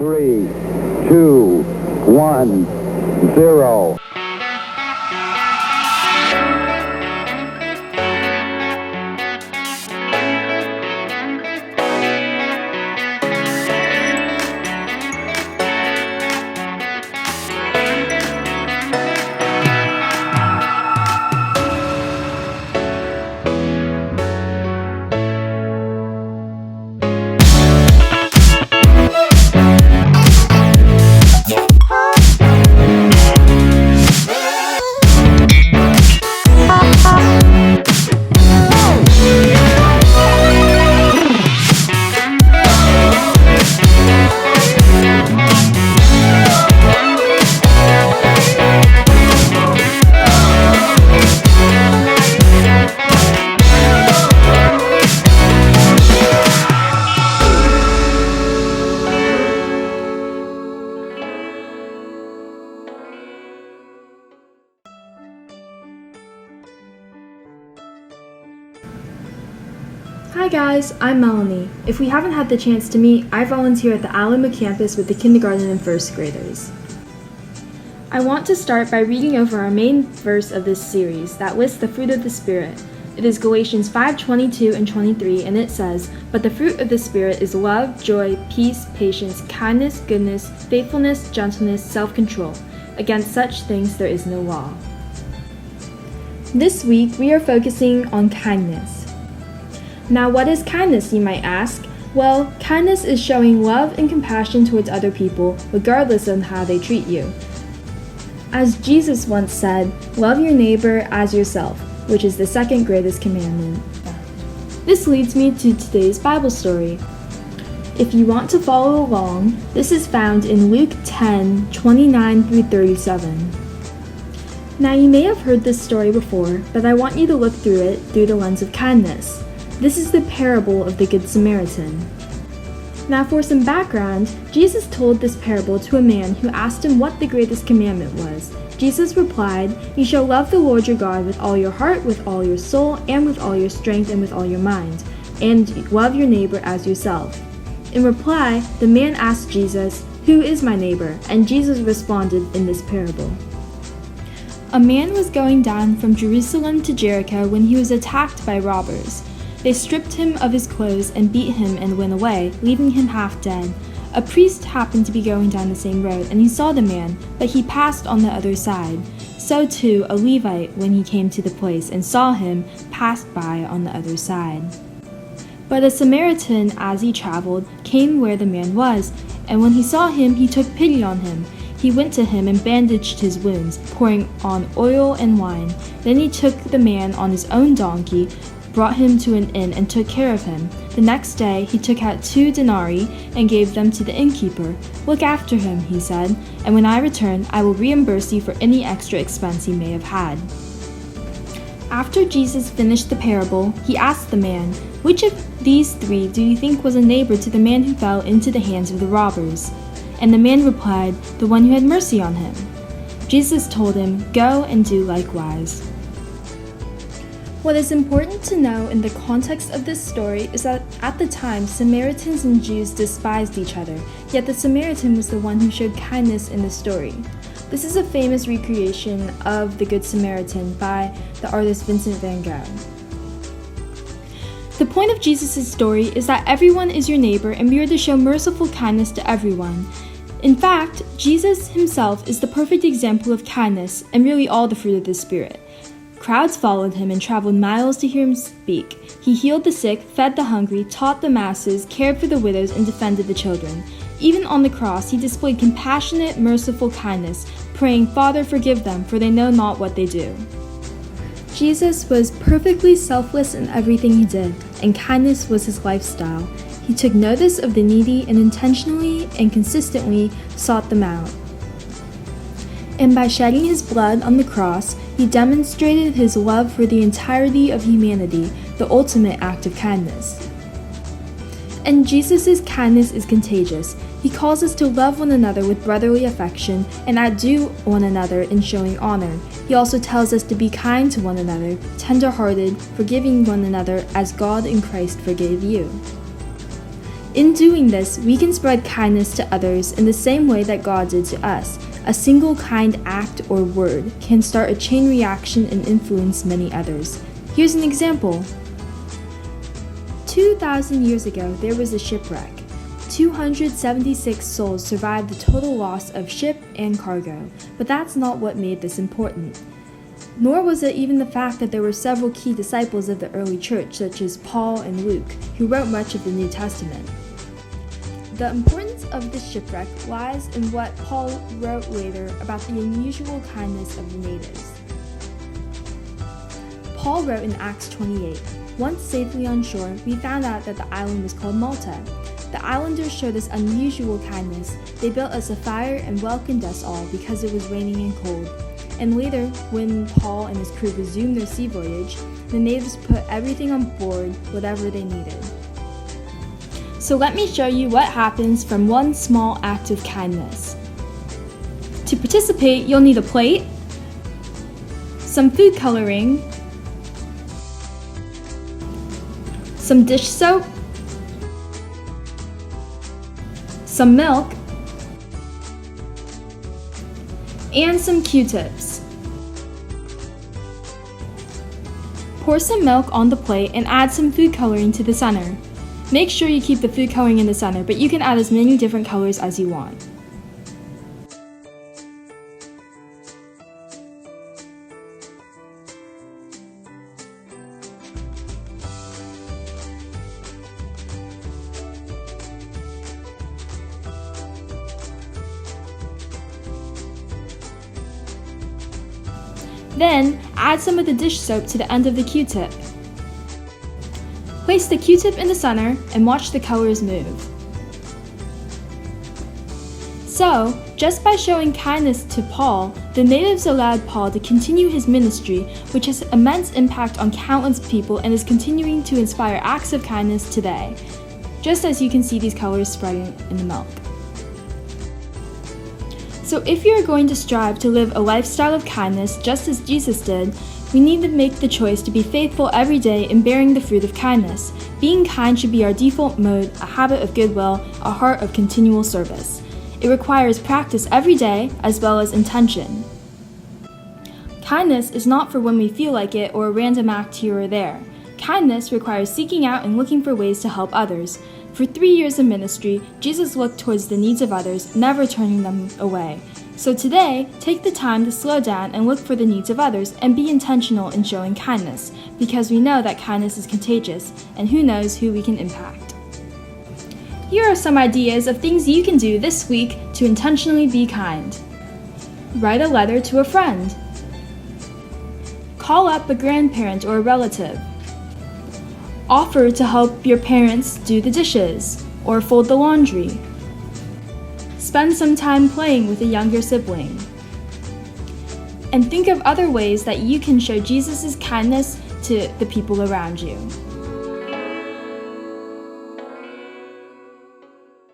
3, 2, 1, 0. Hi guys, I'm Melanie. If we haven't had the chance to meet, I volunteer at the Alamo campus with the kindergarten and first graders. I want to start by reading over our main verse of this series that lists the fruit of the Spirit. It is Galatians 5:22 and 23, and it says, "But the fruit of the Spirit is love, joy, peace, patience, kindness, goodness, faithfulness, gentleness, self-control. Against such things there is no law." This week we are focusing on kindness. Now, what is kindness, you might ask? Well, kindness is showing love and compassion towards other people, regardless of how they treat you. As Jesus once said, love your neighbor as yourself, which is the second greatest commandment. This leads me to today's Bible story. If you want to follow along, this is found in Luke 10:29 through 37. Now, you may have heard this story before, but I want you to look through it through the lens of kindness. This is the parable of the Good Samaritan. Now for some background, Jesus told this parable to a man who asked him what the greatest commandment was. Jesus replied, "You shall love the Lord your God with all your heart, with all your soul, and with all your strength, and with all your mind, and love your neighbor as yourself." In reply, the man asked Jesus, "Who is my neighbor?" And Jesus responded in this parable. A man was going down from Jerusalem to Jericho when he was attacked by robbers. They stripped him of his clothes and beat him and went away, leaving him half dead. A priest happened to be going down the same road, and he saw the man, but he passed on the other side. So too a Levite, when he came to the place and saw him, passed by on the other side. But a Samaritan, as he traveled, came where the man was, and when he saw him, he took pity on him. He went to him and bandaged his wounds, pouring on oil and wine. Then he took the man on his own donkey, brought him to an inn, and took care of him. The next day he took out 2 denarii and gave them to the innkeeper. "Look after him," he said, "and when I return, I will reimburse you for any extra expense you may have had." After Jesus finished the parable, he asked the man, "Which of these 3 do you think was a neighbor to the man who fell into the hands of the robbers?" And the man replied, "The one who had mercy on him." Jesus told him, "Go and do likewise." What is important to know in the context of this story is that at the time, Samaritans and Jews despised each other, yet the Samaritan was the one who showed kindness in the story. This is a famous recreation of The Good Samaritan by the artist Vincent van Gogh. The point of Jesus' story is that everyone is your neighbor and we are to show merciful kindness to everyone. In fact, Jesus himself is the perfect example of kindness and really all the fruit of the Spirit. Crowds followed him and traveled miles to hear him speak. He healed the sick, fed the hungry, taught the masses, cared for the widows, and defended the children. Even on the cross, he displayed compassionate, merciful kindness, praying, "Father, forgive them, for they know not what they do." Jesus was perfectly selfless in everything he did, and kindness was his lifestyle. He took notice of the needy and intentionally and consistently sought them out. And by shedding his blood on the cross, he demonstrated his love for the entirety of humanity, the ultimate act of kindness. And Jesus' kindness is contagious. He calls us to love one another with brotherly affection and outdo one another in showing honor. He also tells us to be kind to one another, tender-hearted, forgiving one another as God in Christ forgave you. In doing this, we can spread kindness to others in the same way that God did to us. A single kind act or word can start a chain reaction and influence many others. Here's an example. 2,000 years ago, there was a shipwreck. 276 souls survived the total loss of ship and cargo, but that's not what made this important. Nor was it even the fact that there were several key disciples of the early church, such as Paul and Luke, who wrote much of the New Testament. The importance of this shipwreck lies in what Paul wrote later about the unusual kindness of the natives. Paul wrote in Acts 28, "Once safely on shore, we found out that the island was called Malta. The islanders showed us unusual kindness. They built us a fire and welcomed us all because it was raining and cold." And later, when Paul and his crew resumed their sea voyage, the natives put everything on board, whatever they needed. So let me show you what happens from one small act of kindness. To participate, you'll need a plate, some food coloring, some dish soap, some milk, and some Q-tips. Pour some milk on the plate and add some food coloring to the center. Make sure you keep the food coloring in the center, but you can add as many different colors as you want. Then, add some of the dish soap to the end of the Q-tip. Place the Q-tip in the center and watch the colors move. So, just by showing kindness to Paul, the natives allowed Paul to continue his ministry, which has immense impact on countless people and is continuing to inspire acts of kindness today, just as you can see these colors spreading in the milk. So if you're going to strive to live a lifestyle of kindness just as Jesus did, we need to make the choice to be faithful every day in bearing the fruit of kindness. Being kind should be our default mode, a habit of goodwill, a heart of continual service. It requires practice every day as well as intention. Kindness is not for when we feel like it or a random act here or there. Kindness requires seeking out and looking for ways to help others. For 3 years of ministry, Jesus looked towards the needs of others, never turning them away. So today, take the time to slow down and look for the needs of others and be intentional in showing kindness, because we know that kindness is contagious, and who knows who we can impact. Here are some ideas of things you can do this week to intentionally be kind. Write a letter to a friend. Call up a grandparent or a relative. Offer to help your parents do the dishes or fold the laundry. Spend some time playing with a younger sibling. And think of other ways that you can show Jesus' kindness to the people around you.